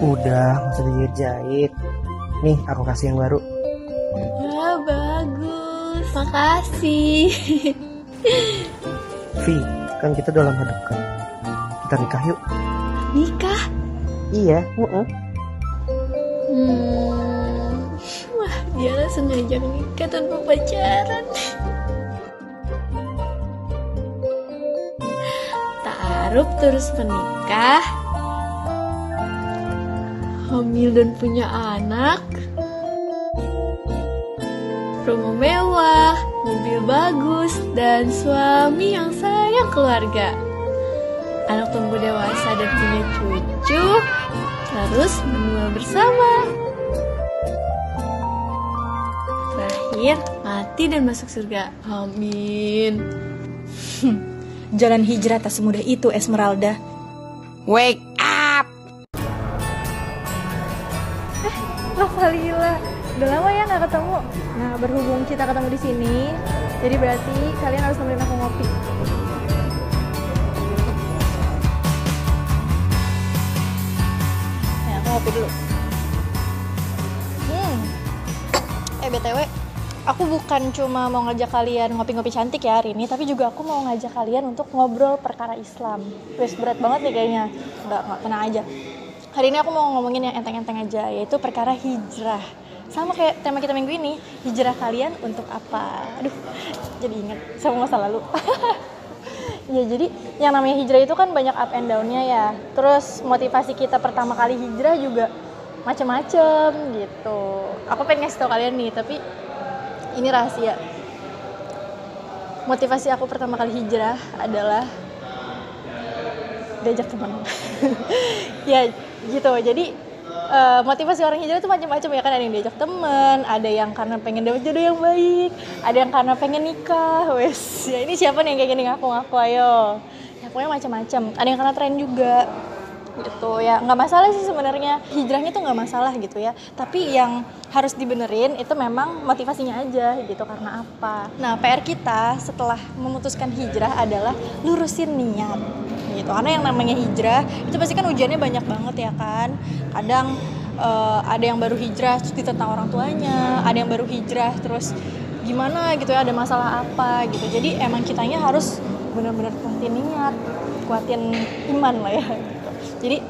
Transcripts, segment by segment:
Udah, nggak usah dijahit. Nih, aku kasih yang baru. Wah, bagus. Makasih. Vi, kan kita udah lama dekat. Kita nikah yuk. Nikah? Iya, Wah, dia langsung ngajak nikah tanpa pacaran. Taruh terus menikah, hamil dan punya anak, rumah mewah, mobil bagus, dan suami yang sayang keluarga. Anak tumbuh dewasa dan punya cucu, terus menua bersama. Terakhir, mati dan masuk surga. Amin. Jalan hijrah tak semudah itu, Esmeralda. Wake up! Alhamdulillah, udah lama ya nggak ketemu. Nah, berhubung kita ketemu di sini, jadi berarti kalian harus nemenin aku ngopi. Ya, aku ngopi dulu. BTW, aku bukan cuma mau ngajak kalian ngopi-ngopi cantik ya hari ini, tapi juga aku mau ngajak kalian untuk ngobrol perkara Islam. Wes berat banget nih kayaknya. Enggak, tenang aja. Hari ini aku mau ngomongin yang enteng-enteng aja, yaitu perkara hijrah. Sama kayak tema kita minggu ini, hijrah kalian untuk apa? Aduh, jadi inget sama masa lalu. Ya, jadi yang namanya hijrah itu kan banyak up and down-nya ya. Terus motivasi kita pertama kali hijrah juga macem-macem gitu. Aku pengen ngasih tau kalian nih, tapi ini rahasia. Motivasi aku pertama kali hijrah adalah diajak teman. Ya gitu. Jadi motivasi orang hijrah itu macam-macam ya kan. Ada yang diajak teman, ada yang karena pengen dapat jodoh yang baik, ada yang karena pengen nikah. Wes, ya ini siapa nih yang kayak gini ngaku-ngaku, ayo. Ya pokoknya macam-macam. Ada yang karena tren juga. Gitu ya, nggak masalah sih sebenarnya, hijrahnya tuh nggak masalah gitu ya, tapi yang harus dibenerin itu memang motivasinya aja gitu. Karena apa? Nah, PR kita setelah memutuskan hijrah adalah lurusin niat gitu, karena yang namanya hijrah itu pasti kan ujiannya banyak banget ya kan. Kadang ada yang baru hijrah terus ditentang orang tuanya, ada yang baru hijrah terus gimana gitu ya, ada masalah apa gitu. Jadi emang kitanya harus benar-benar kuatin niat, kuatin iman lah ya. Jadi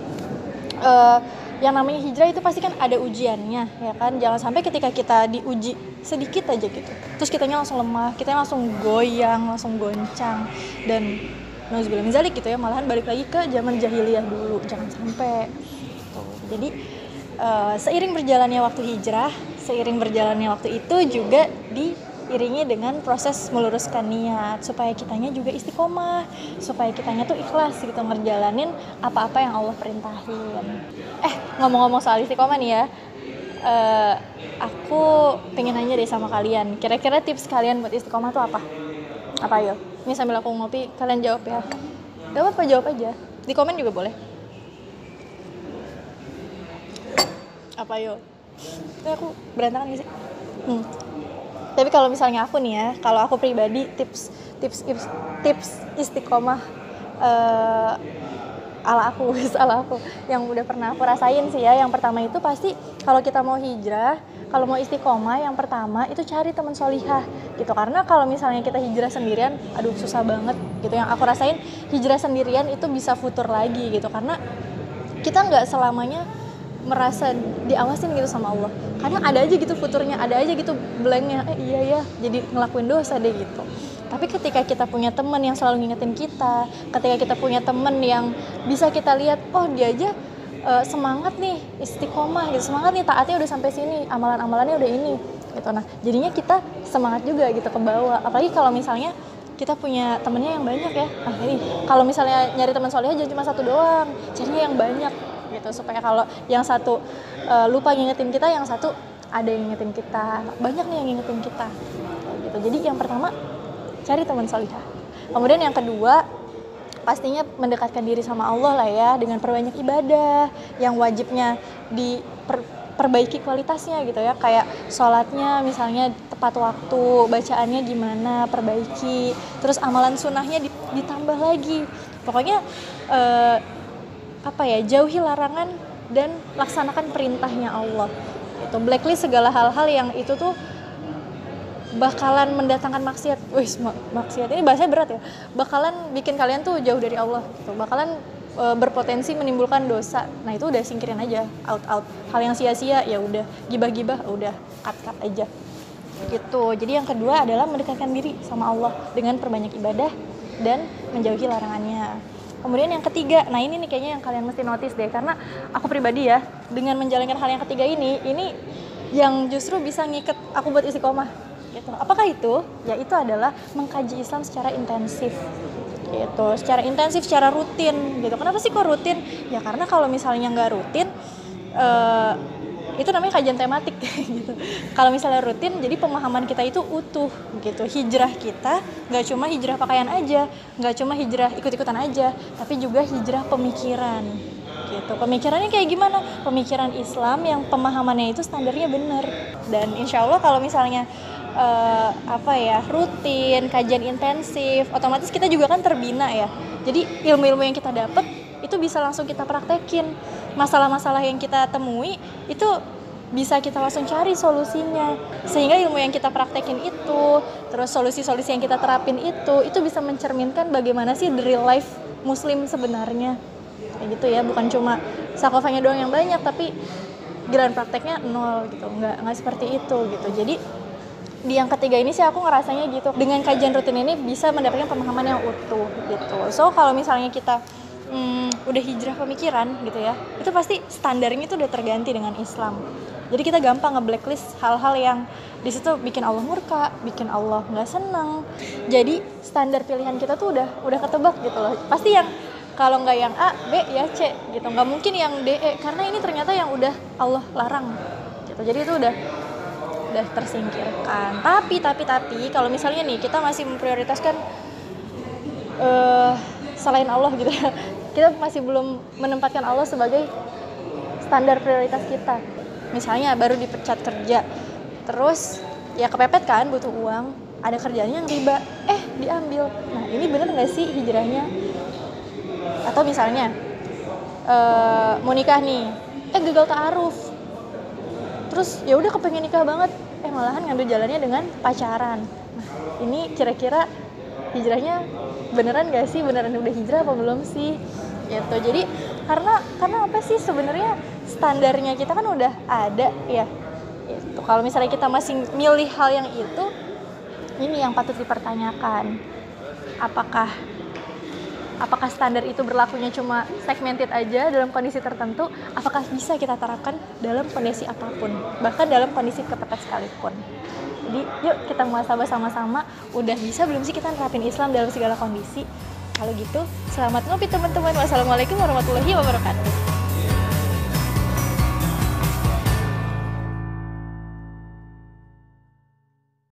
yang namanya hijrah itu pasti kan ada ujiannya ya kan. Jangan sampai ketika kita diuji sedikit aja gitu terus kitanya langsung lemah, kitanya langsung goyang, langsung goncang, dan nauzubillah min zalik gitu ya, malahan balik lagi ke zaman jahiliyah dulu. Jangan sampai gitu. Jadi seiring berjalannya waktu hijrah, seiring berjalannya waktu itu juga diiringi dengan proses meluruskan niat supaya kitanya juga istiqomah, supaya kitanya tuh ikhlas gitu ngerjalanin apa-apa yang Allah perintahin. Ngomong-ngomong soal istiqomah nih ya, aku pengen nanya deh sama kalian, kira-kira tips kalian buat istiqomah tuh apa? Apa ayo? Ini sambil aku ngopi, kalian jawab ya. Gak apa-apa, jawab aja. Di komen juga boleh. Apa ayo? Itu aku berantakan gak sih? Tapi kalau misalnya aku nih ya, kalau aku pribadi tips istiqomah ala aku yang udah pernah aku rasain sih ya. Yang pertama itu pasti kalau kita mau hijrah, kalau mau istiqomah, yang pertama itu cari teman solihah gitu. Karena kalau misalnya kita hijrah sendirian, aduh susah banget gitu. Yang aku rasain hijrah sendirian itu bisa futur lagi gitu, karena kita nggak selamanya merasa diawasin gitu sama Allah. Kadang ada aja gitu futurnya, ada aja gitu blanknya, iya ya, jadi ngelakuin dosa deh gitu. Tapi ketika kita punya teman yang selalu ngingetin kita, ketika kita punya teman yang bisa kita lihat, oh dia aja semangat nih istiqomah gitu, semangat nih taatnya udah sampai sini, amalan-amalannya udah ini gitu. Nah jadinya kita semangat juga gitu ke bawah. Apalagi kalau misalnya kita punya temennya yang banyak ya. Nah ini kalau misalnya nyari teman soleh jangan cuma satu doang, carinya yang banyak gitu, supaya kalau yang satu lupa ngingetin kita, yang satu ada yang ngingetin kita, banyak nih yang ngingetin kita gitu. Jadi yang pertama cari teman solihah. Kemudian yang kedua pastinya mendekatkan diri sama Allah lah ya, dengan perbanyak ibadah yang wajibnya diperbaiki kualitasnya gitu ya, kayak sholatnya misalnya tepat waktu, bacaannya gimana, perbaiki, terus amalan sunnahnya ditambah lagi. Pokoknya jauhi larangan dan laksanakan perintahnya Allah. Itu blacklist segala hal-hal yang itu tuh bakalan mendatangkan maksiat. Maksiat ini bahasanya berat ya. Bakalan bikin kalian tuh jauh dari Allah gitu. Bakalan berpotensi menimbulkan dosa. Nah, itu udah singkirin aja, out. Hal yang sia-sia ya udah, gibah-gibah udah cut aja. Gitu. Jadi yang kedua adalah mendekatkan diri sama Allah dengan perbanyak ibadah dan menjauhi larangannya. Kemudian yang ketiga, nah ini nih kayaknya yang kalian mesti notice deh, karena aku pribadi ya, dengan menjalankan hal yang ketiga ini yang justru bisa ngiket aku buat istiqomah gitu. Apakah itu? Ya itu adalah mengkaji Islam secara intensif gitu, secara intensif, secara rutin gitu. Kenapa sih kok rutin? Ya karena kalau misalnya nggak rutin, itu namanya kajian tematik gitu. Kalau misalnya rutin, jadi pemahaman kita itu utuh gitu. Hijrah kita nggak cuma hijrah pakaian aja, nggak cuma hijrah ikut-ikutan aja, tapi juga hijrah pemikiran gitu. Pemikirannya kayak gimana? Pemikiran Islam yang pemahamannya itu standarnya benar. Dan insya Allah kalau misalnya rutin, kajian intensif, otomatis kita juga kan terbina ya. Jadi ilmu-ilmu yang kita dapat itu bisa langsung kita praktekin. Masalah-masalah yang kita temui itu bisa kita langsung cari solusinya, sehingga ilmu yang kita praktekin itu, terus solusi-solusi yang kita terapin itu bisa mencerminkan bagaimana sih the real life muslim sebenarnya kayak gitu ya. Bukan cuma sakofanya doang yang banyak tapi giliran prakteknya nol gitu, nggak seperti itu gitu. Jadi di yang ketiga ini sih aku ngerasanya gitu, dengan kajian rutin ini bisa mendapatkan pemahaman yang utuh gitu. So kalau misalnya kita udah hijrah pemikiran gitu ya, itu pasti standarnya itu udah terganti dengan Islam. Jadi kita gampang nge-blacklist hal-hal yang di situ bikin Allah murka, bikin Allah nggak seneng. Jadi standar pilihan kita tuh udah ketebak gitu loh. Pasti yang kalau nggak yang A, B ya C gitu. Nggak mungkin yang D, E, karena ini ternyata yang udah Allah larang gitu. Jadi itu udah tersingkirkan. Tapi kalau misalnya nih kita masih memprioritaskan selain Allah gitu ya, kita masih belum menempatkan Allah sebagai standar prioritas kita. Misalnya baru dipecat kerja, terus ya kepepet kan, butuh uang, ada kerjanya yang riba, diambil. Nah ini bener nggak sih hijrahnya? Atau misalnya mau nikah nih, gagal ta'aruf, terus ya udah kepengen nikah banget, malahan ngambil jalannya dengan pacaran. Nah ini kira-kira hijrahnya beneran gak sih? Beneran udah hijrah apa belum sih? Gitu. Jadi karena apa sih sebenarnya standarnya kita kan udah ada ya. Gitu. Kalau misalnya kita masih milih hal yang itu, ini yang patut dipertanyakan. Apakah standar itu berlakunya cuma segmented aja dalam kondisi tertentu? Apakah bisa kita terapkan dalam kondisi apapun, bahkan dalam kondisi kepepet sekalipun? Jadi yuk kita muhasabah sama-sama, udah bisa belum sih kita nerapin Islam dalam segala kondisi? Kalau gitu, selamat ngopi teman-teman. Wassalamualaikum warahmatullahi wabarakatuh.